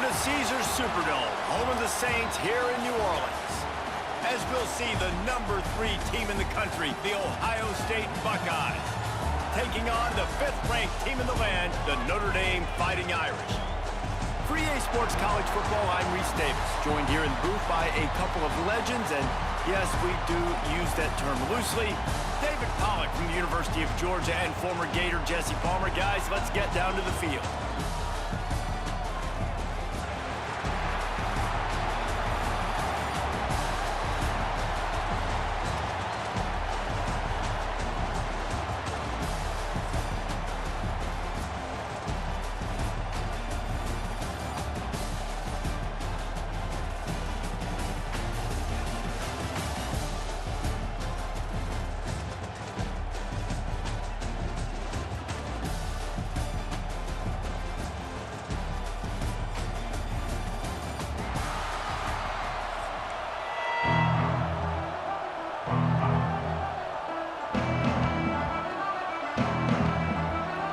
the Caesars Superdome, home of the Saints here in New Orleans. As we'll see, the number 3 team in the country, the Ohio State Buckeyes, taking on the 5th-ranked team in the land, the Notre Dame Fighting Irish. For EA Sports College Football, I'm Reese Davis, joined here in the booth by a couple of legends, and yes, we do use that term loosely. David Pollack from the University of Georgia and former Gator Jesse Palmer. Guys, let's get down to the field.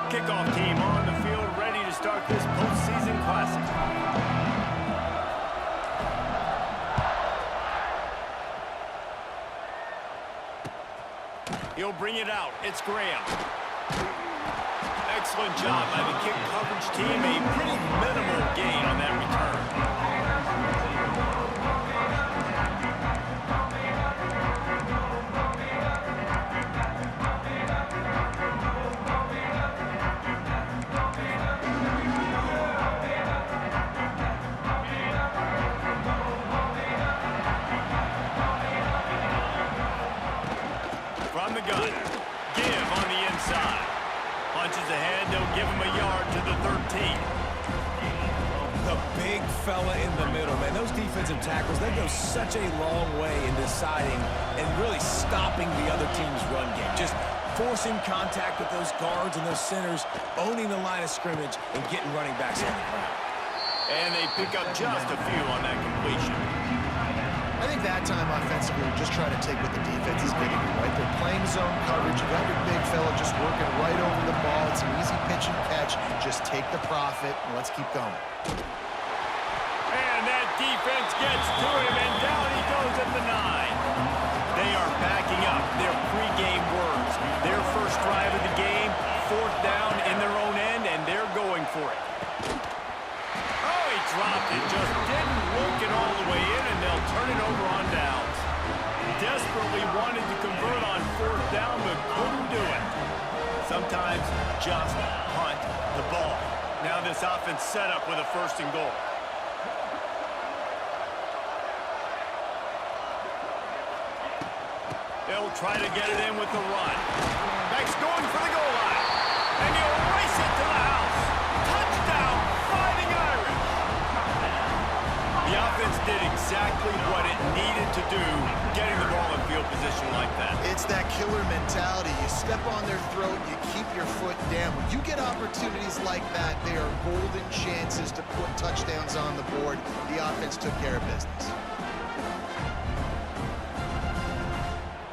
Kickoff team on the field, ready to start this postseason classic. He'll bring it out. It's Graham. Excellent job by the kick coverage team. A pretty minimal gain on that return. From the gun, give on the inside. Punches ahead, they'll give him a yard to the 13. The big fella in the middle, man. Those defensive tackles, they go such a long way in deciding and really stopping the other team's run game. Just forcing contact with those guards and those centers, owning the line of scrimmage, and getting running backs on the ground. And they pick up just a few on that completion. I think that time offensively, we're just trying to take what the defense is giving you, right? They're playing zone coverage. You got your big fella just working right over the ball. It's an easy pitch and catch. Just take the profit, and let's keep going. And that defense gets to him, and down he goes at the 9. They are backing up their pregame words. Their first drive of the game, 4th down in their own end, and they're going for it. Oh, he dropped it, just didn't work it all the way in, and they'll turn it over on downs. Desperately wanted to convert on 4th down, but couldn't do it. Sometimes just punt the ball. Now this offense set up with a 1st and goal. They'll try to get it in with the run. Beck's going for the goal line. And he'll race it to the house. Touchdown, Fighting Irish. The offense did exactly what it needed to do, getting the ball in field position like that. It's that killer mentality. You step on their throat, you keep your foot down. When you get opportunities like that, they are golden chances to put touchdowns on the board. The offense took care of business.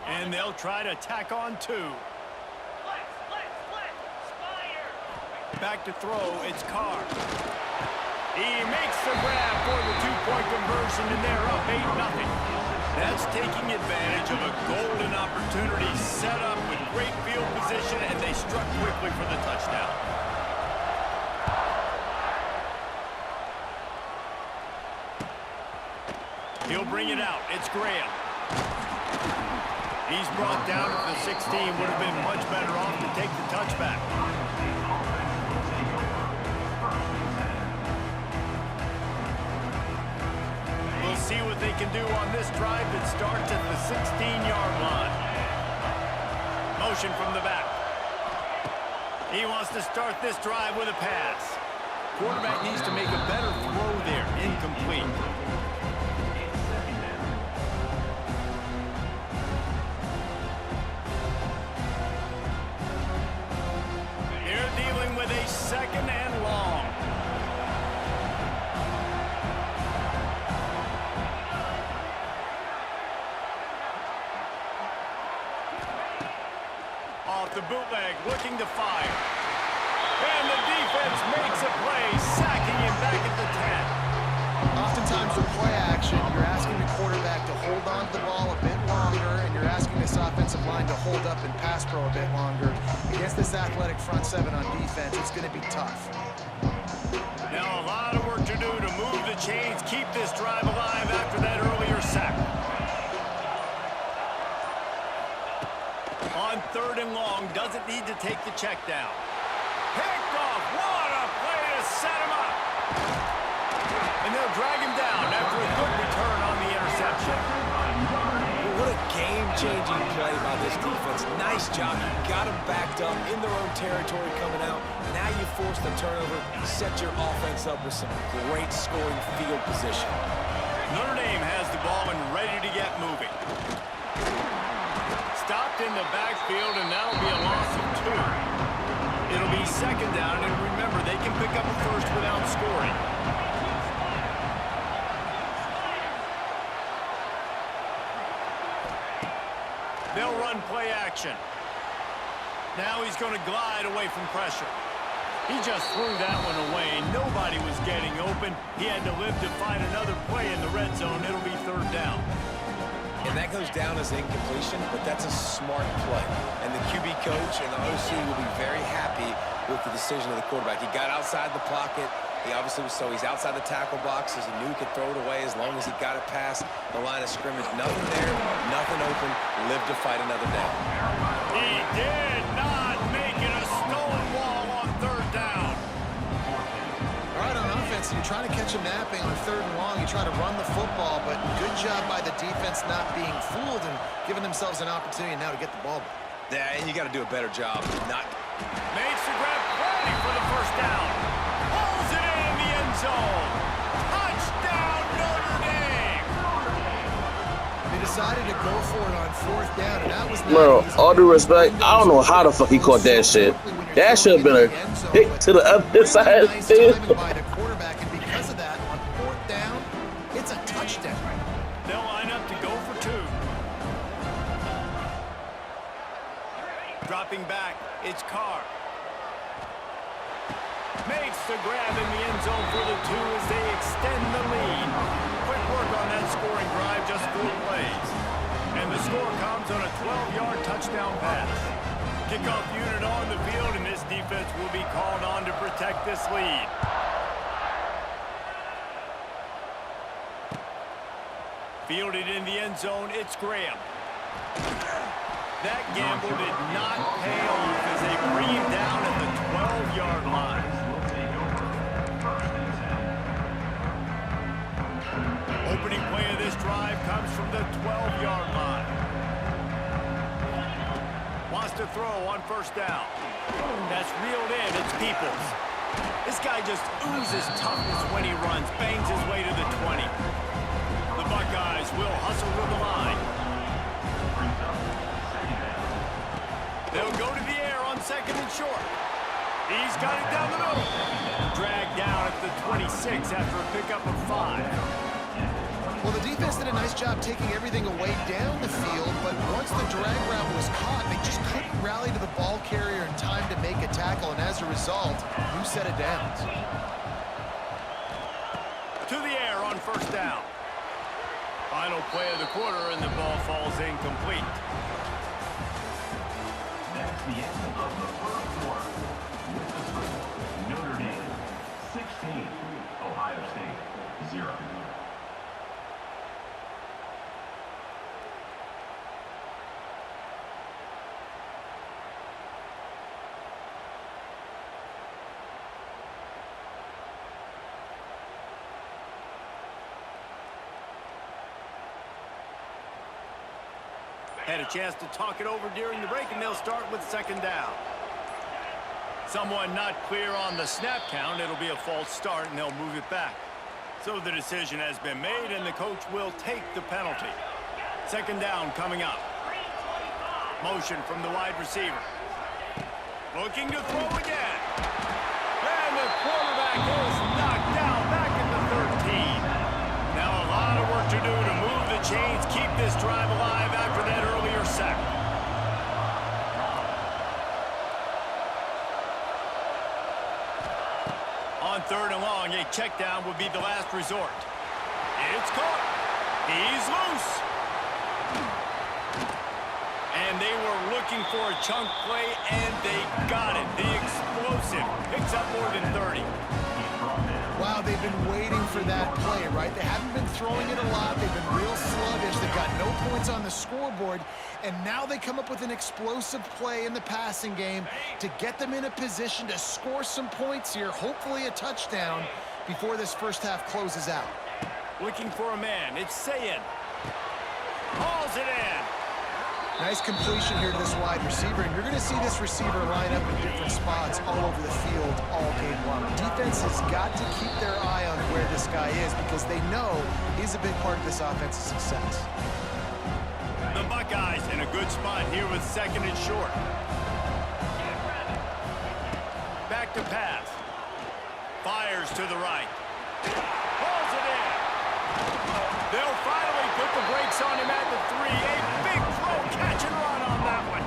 And they'll try to tack on 2. Back to throw, it's Carr. He makes the grab for the 2-point conversion, and they're up 8-0. That's taking advantage of a golden opportunity set up with great field position, and they struck quickly for the touchdown. He'll bring it out. It's Graham. He's brought down at the 16. Would have been much better off to take the touchback. We'll see what they can do on this drive that starts at the 16-yard line. Motion from the back. He wants to start this drive with a pass. Quarterback needs to make a better throw there. Incomplete. With a 2nd and long. Off the bootleg, looking to fire. And the defense makes a play, sacking him back at the 10. Oftentimes with play action, you're asking the quarterback to hold on to the ball a bit longer, and you're asking this offensive line to hold up and pass pro a bit longer. Against this athletic front seven on defense, it's going to be tough. Now a lot of work to do to move the chains, keep this drive alive after that earlier sack. On 3rd and long, doesn't need to take the check down. Picked off, what a play to set him up. And they'll drag him down after a good return on the interception. What a game-changing play by this defense. Nice job. You got them backed up in their own territory coming out. Now you force the turnover, set your offense up with some great scoring field position. Notre Dame has the ball and ready to get moving. Stopped in the backfield, and that'll be a loss of 2. It'll be 2nd down, and remember, they can pick up a first without scoring. They'll run play action. Now he's going to glide away from pressure. He just threw that one away. Nobody was getting open. He had to live to find another play in the red zone. It'll be 3rd down. And that goes down as incompletion, but that's a smart play. And the QB coach and the OC will be very happy with the decision of the quarterback. He got outside the pocket. He obviously was he's outside the tackle boxes. He knew he could throw it away as long as he got it past the line of scrimmage. Nothing there, nothing open. Live to fight another down. He did not make it a stone wall on 3rd down. All right, on offense, you're trying to catch a napping on 3rd and long. You try to run the football, but good job by the defense not being fooled and giving themselves an opportunity now to get the ball back. Yeah, and you got to do a better job. Makes the grab plenty for the 1st down. Pulls it in the end zone. Touchdown, Notre Dame. They decided to go for it on 4th down, and that was not Bro, easy. all due respect, I don't know how the fuck he caught that shit. That should have been a hit to the other side. Nice timing by the quarterback, and because of that, on 4th down, it's a touchdown. They'll line up to go for 2. Dropping back, it's Carr. Makes the grab in the end zone for the 2 as they extend the lead. Quick work on that scoring drive, just 4 plays. And the score comes on a 12-yard touchdown pass. Kickoff unit on the field, and this defense will be called on to protect this lead. Fielded in the end zone, it's Graham. That gamble did not pay off as they bring him down at the 12-yard line. Opening play of this drive comes from the 12-yard line. Wants to throw on 1st down. That's reeled in, it's Peoples. This guy just oozes toughness when he runs, bangs his way to the 20. The Buckeyes will hustle to the line. They'll go to the air on 2nd and short. He's got it down the middle. Dragged down at the 26 after a pickup of 5. Well, the defense did a nice job taking everything away down the field, but once the drag route was caught, they just couldn't rally to the ball carrier in time to make a tackle, and as a result, new set of downs. To the air on 1st down. Final play of the quarter, and the ball falls incomplete. That's the end of the 1st quarter. With the score, Notre Dame 16, Ohio State 0. Had a chance to talk it over during the break, and they'll start with 2nd down. Someone not clear on the snap count. It'll be a false start, and they'll move it back. So the decision has been made, and the coach will take the penalty. 2nd down coming up. Motion from the wide receiver. Looking to throw again. And the quarterback is knocked down back at the 13. Now a lot of work to do to move the chains, keep this drive alive after that earlier sack. On 3rd and long, a check down would be the last resort. It's caught. He's loose. And they were looking for a chunk play, and they got it. The explosive picks up more than 30. Wow, they've been waiting for that play, right? They haven't been throwing it a lot. They've been real sluggish. They've got no points on the scoreboard. And now they come up with an explosive play in the passing game to get them in a position to score some points here, hopefully a touchdown, before this first half closes out. Looking for a man. It's Sayin. Hauls it in. Nice completion here to this wide receiver, and you're going to see this receiver line up in different spots all over the field all game long. Defense has got to keep their eye on where this guy is because they know he's a big part of this offense's success. The Buckeyes in a good spot here with 2nd and short. Back to pass. Fires to the right. Pulls it in. They'll finally put the brakes on him at the 3. A big throw, catch and run on that one.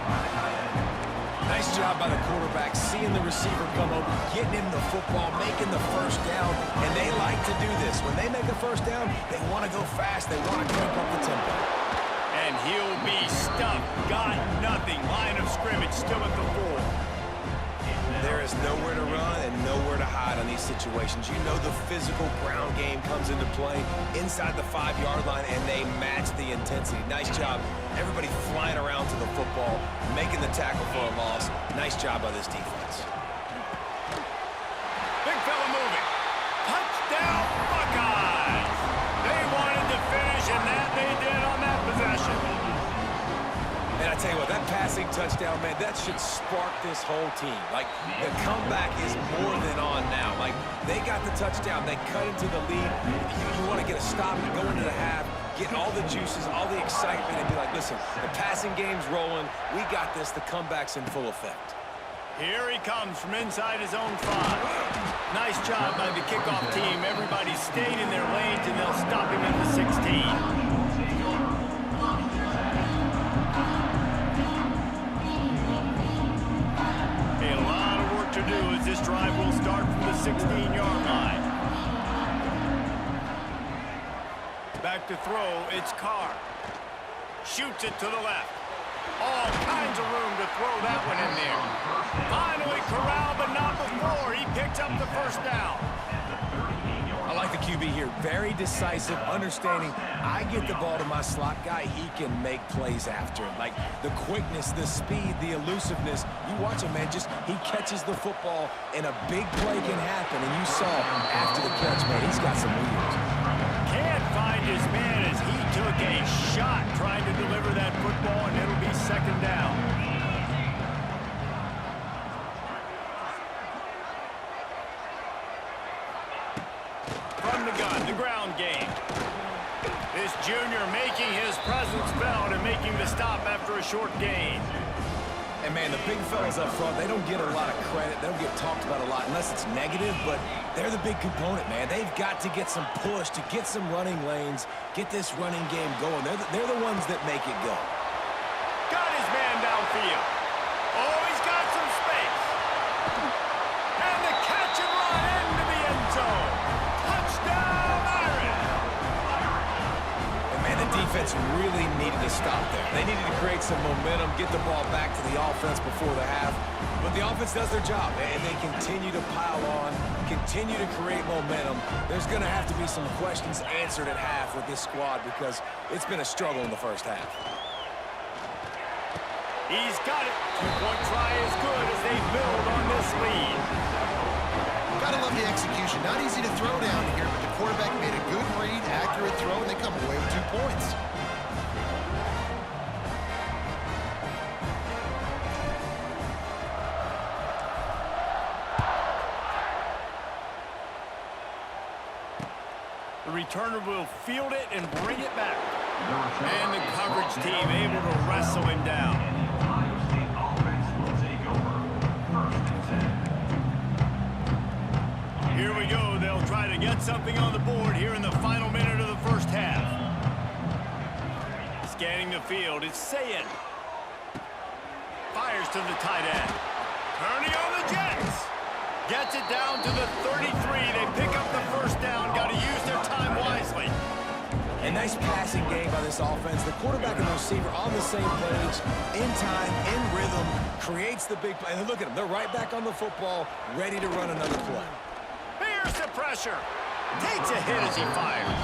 Nice job by the quarterback, seeing the receiver come over, getting him the football, making the first down, and they like to do this. When they make a first down, they want to go fast. They want to crank up the tempo. And he'll be stuffed. Got nothing. Line of scrimmage still at the 4. There is nowhere to run and nowhere to hide on these situations. You know the physical ground game comes into play inside the 5-yard line, and they match the intensity. Nice job. Everybody flying around to the football, making the tackle for a loss. Nice job by this defense. Big fella moving. Touchdown, Buckeyes. They wanted to finish, and that they did on that possession. And I tell you what, that passing touchdown, man, that should spark this whole team. Like, the comeback is more than on now. Like, they got the touchdown. They cut into the lead. You want to get a stop and go into the half, get all the juices, all the excitement, and be like, listen, the passing game's rolling. We got this. The comeback's in full effect. Here he comes from inside his own 5. Nice job by the kickoff team. Everybody stayed in their lanes, and they'll stop him at the 16. A lot of work to do as this drive will start from the 16-yard line. Back to throw, it's Carr. Shoots it to the left. All kinds of room to throw that one in there. Finally corralled, but not before. He picks up the first down. I like the QB here. Very decisive, understanding. I get the ball to my slot guy, he can make plays after it. Like the quickness, the speed, the elusiveness. You watch him, man, just he catches the football and a big play can happen. And you saw after the catch, man, he's got some wheels. Can't find his man as he took a shot trying to deliver that football, and it'll be 2nd down. From the gun, the ground game. This junior making his presence felt and making the stop after a short gain. And, man, the big fellas up front, they don't get a lot of credit. They don't get talked about a lot unless it's negative, but they're the big component, man. They've got to get some push, to get some running lanes, get this running game going. They're the ones that make it go. Got his man downfield. Oh, he's got some space. And the catch and run into the end zone. Touchdown, Irish. And, man, the defense really needed to stop there. They needed to create some momentum, get the ball back to the offense before the half. But the offense does their job, and they continue to pile on, continue to create momentum. There's going to have to be some questions answered at half with this squad because it's been a struggle in the first half. He's got it. 2-point try as good as they build on this lead. Gotta love the execution. Not easy to throw down here, but the quarterback made a good read, accurate throw, and they come away with 2 points. The returner will field it and bring it back. And the coverage team able to wrestle him down. Ohio State offense will take over. 1st and 10. Here we go. They'll try to get something on the board here in the final minute of the first half. Scanning the field, it's Sayin. Fires to the tight end. Turning on the Jets. Gets it down to the 33. They pick up the first down. Got to use their time wisely. A nice passing game by this offense. The quarterback and the receiver on the same page, in time, in rhythm, creates the big play. And look at them. They're right back on the football, ready to run another play. Here's the pressure. Takes a hit as he fires.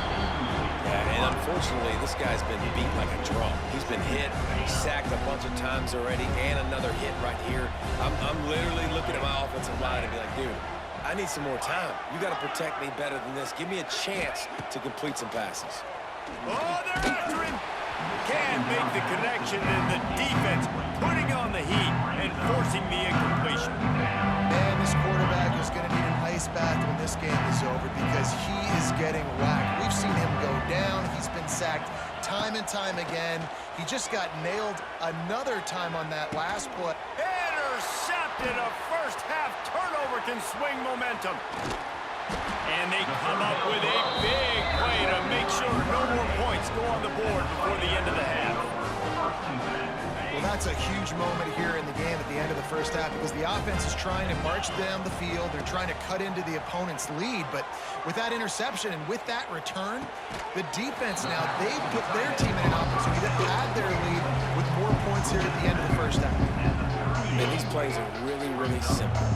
Yeah, and unfortunately, this guy's been beat like a drum. He's been hit, sacked a bunch of times already, and another hit right here. I'm literally looking at my offensive line and be like, dude, I need some more time. You got to protect me better than this. Give me a chance to complete some passes. Oh, they're after him. Can't make the connection, and the defense putting on the heat and forcing the incompletion. And this quarterback is going to need an ice bath when this game is over because he is getting whacked. We've seen him go down. He's been sacked time and time again. He just got nailed another time on that last play. Intercepted. A first-half turnover can swing momentum. And they come up with a big play to make sure no more points go on the board before the end of the half. Well, that's a huge moment here in the game at the end of the first half because the offense is trying to march down the field. They're trying to cut into the opponent's lead, but with that interception and with that return, the defense now, they've put their team in an opportunity to add their lead with more points here at the end of the first half. And these plays are really, really simple,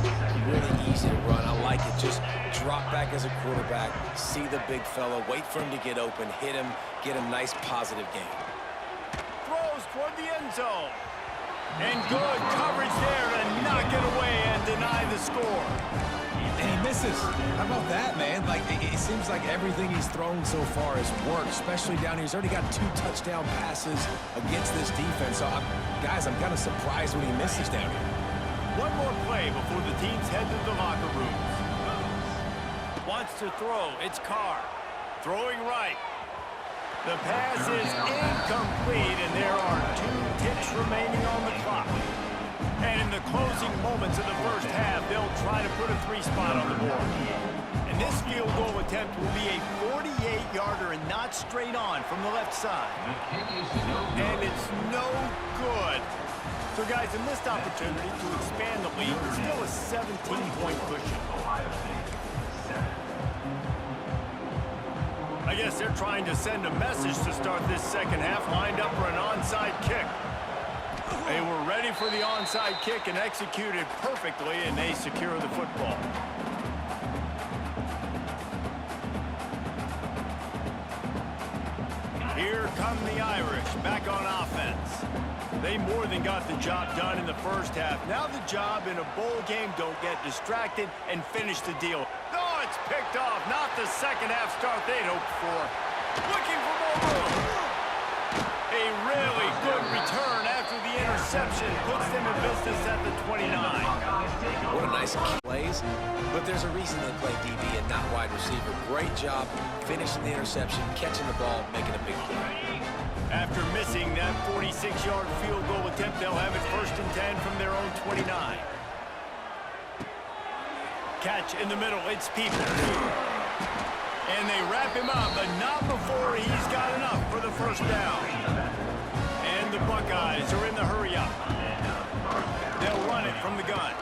really easy to run. I like it. Just drop back as a quarterback, see the big fella, wait for him to get open, hit him, get a nice positive game. Throws toward the end zone. And good coverage there to knock it away and deny the score. And he misses. How about that, man? Like, it seems like everything he's thrown so far has worked, especially down here. He's already got 2 touchdown passes against this defense. So, guys, I'm kind of surprised when he misses down here. One more play before the teams head to the locker rooms. Wants to throw. It's Carr. Throwing right. The pass is incomplete, and there are 2 ticks remaining on the clock. And in the closing moments of the first half, they'll try to put a 3-spot on the board. And this field goal attempt will be a 48-yarder and not straight on from the left side. And it's no good. So, guys, a missed opportunity to expand the lead. Still a 17-point cushion. I guess they're trying to send a message to start this second half, lined up for an onside kick. They were ready for the onside kick and executed perfectly, and they secure the football. Here come the Irish, back on offense. They more than got the job done in the first half. Now the job in a bowl game, don't get distracted and finish the deal. Oh, it's picked off. Not the second half start they'd hoped for. Looking for more room. A really good return after the interception puts them in business at the 29. What a nice plays, but there's a reason they play DB and not wide receiver. Great job finishing the interception, catching the ball, making a big play. After missing that 46-yard field goal attempt, they'll have it 1st and 10 from their own 29. Catch in the middle, it's Peoples. And they wrap him up, but not before he's got enough for the first down. And the Buckeyes are in the hurry-up. They'll run it from the gun.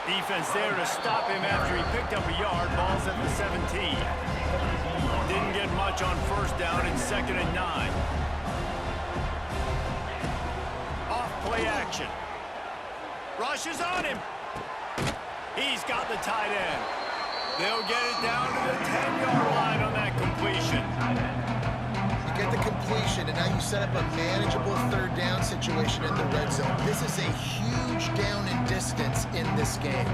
Defense there to stop him after he picked up a yard. Ball's at the 17. Didn't get much on first down in 2nd and 9. Off play action. Rushes on him. He's got the tight end. They'll get it down to the 10-yard line on that completion. You get the completion, and now you set up a manageable 3rd down situation in the red zone. This is a huge down in distance in this game.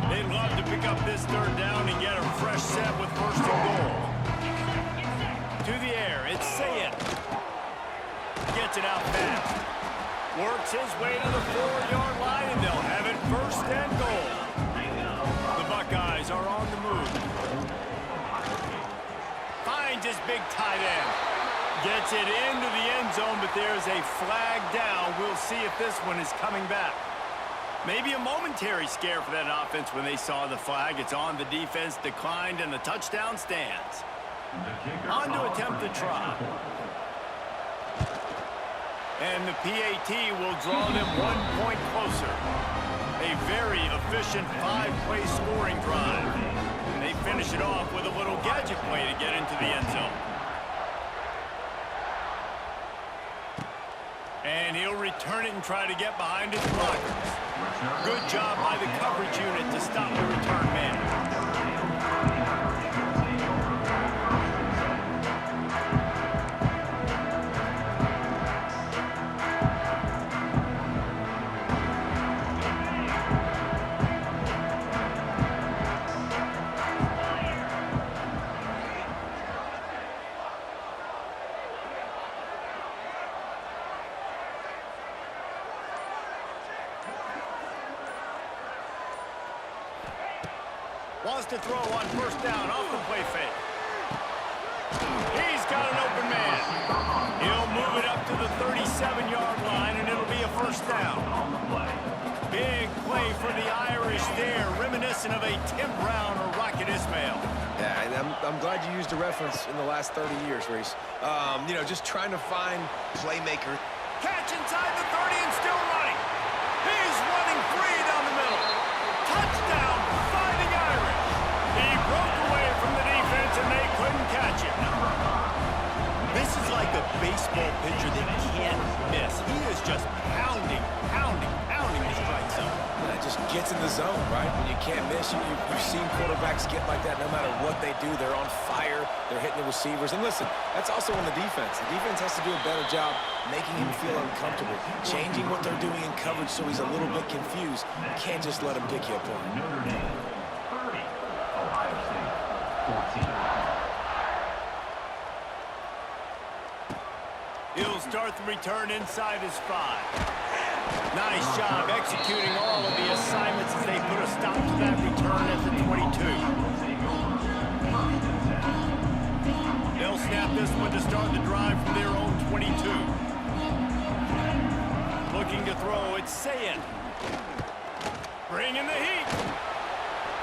They'd love to pick up this 3rd down and get a fresh set with 1st and goal. To the air, it's Sayed. Gets it out fast. Works his way to the 4-yard line, and they'll have it 1st and goal. The Buckeyes are on the move. Finds his big tight end. Gets it into the end zone, but there's a flag down. We'll see if this one is coming back. Maybe a momentary scare for that offense when they saw the flag. It's on, the defense declined, and the touchdown stands. On to attempt the try. And the PAT will draw them 1 point closer. A very efficient 5-play scoring drive. They finish it off with a little gadget play to get into the end zone. And he'll return it and try to get behind his blockers. Good job by the coverage unit to stop the return man. Wants to throw on first down off the play fake. He's got an open man. He'll move it up to the 37-yard line, and it'll be a first down. Big play for the Irish there, reminiscent of a Tim Brown or Rocket Ismail. Yeah, and I'm glad you used a reference in the last 30 years, Reese. You know, just trying to find playmaker. Catch inside the 30 and still running. He's running free down the middle. Touchdown, Fighting Irish. He broke away from the defense and they couldn't catch him. This is like a baseball pitcher that can't miss. He is just pounding the strike zone. Yeah, it just gets in the zone, right? When you can't miss, you've seen quarterbacks get like that no matter what they do. They're on fire. They're hitting the receivers. And listen, that's also on the defense. The defense has to do a better job making him feel uncomfortable, changing what they're doing in coverage so he's a little bit confused. You can't just let him pick you apart. Notre Dame, 30. Ohio State, 14. He'll start the return inside his 5. Nice job executing all of the assignments as they put a stop to that return at the 22. They'll snap this one to start the drive from their own 22. Looking to throw, it's Sayin. Bringing the heat.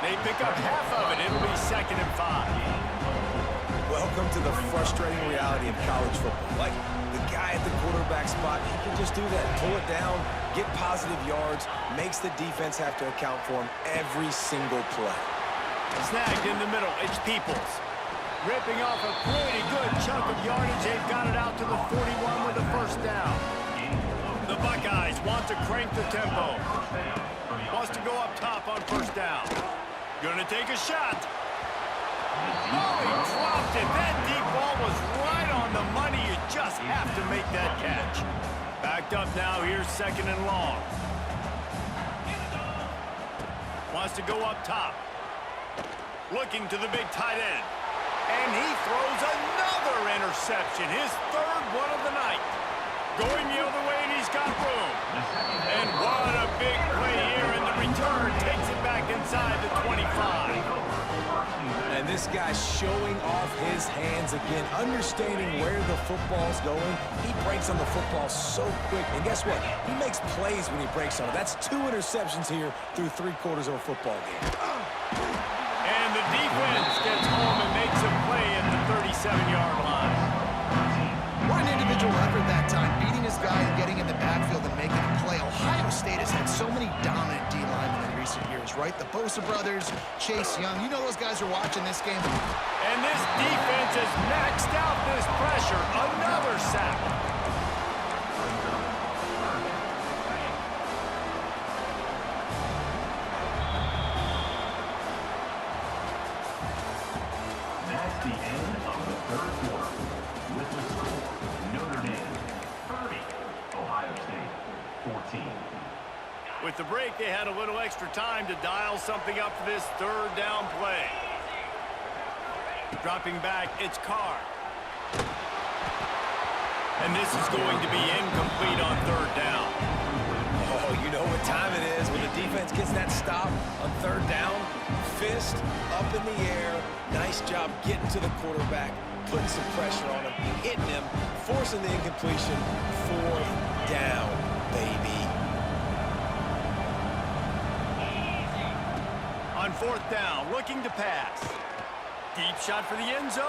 They pick up half of it. It'll be 2nd and 5. Welcome to the frustrating reality of college football. Like, the guy at the quarterback spot, he can just do that. Pull it down, get positive yards, makes the defense have to account for him every single play. Snagged in the middle, it's Peoples. Ripping off a pretty good chunk of yardage. They've got it out to the 41 with a first down. The Buckeyes want to crank the tempo. Wants to go up top on first down. Gonna take a shot. Oh, he dropped it. That deep ball was right on the money. You just have to make that catch. Backed up now. Here's 2nd and long. Wants to go up top. Looking to the big tight end. And he throws another interception. His 3rd one of the night. Going the other way, and he's got room. And what a big play here. And the return takes it back inside the 25. And this guy's showing off his hands again, understanding where the football's going. He breaks on the football so quick. And guess what? He makes plays when he breaks on it. That's 2 interceptions here through 3/4 of a football game. And the defense gets home and makes a play at the 37-yard line. What an individual effort that time, beating his guy and getting in the backfield and making a play. Ohio State has had so many dominant D-linemen in recent years, right? The Bosa brothers, Chase Young. You know those guys are watching this game. And this defense has maxed out this pressure. Another sack. That's the end of the 3rd quarter. With the score, Notre Dame, 30. Ohio State, 14. With the break, they had a little extra time to dial something up for this 3rd down play. Dropping back, it's Carr. And this is going to be incomplete on 3rd down. Oh, you know what time it is when the defense gets that stop on 3rd down. Fist up in the air. Nice job getting to the quarterback, putting some pressure on him, hitting him, forcing the incompletion. 4th down, baby. On 4th down, looking to pass. Deep shot for the end zone.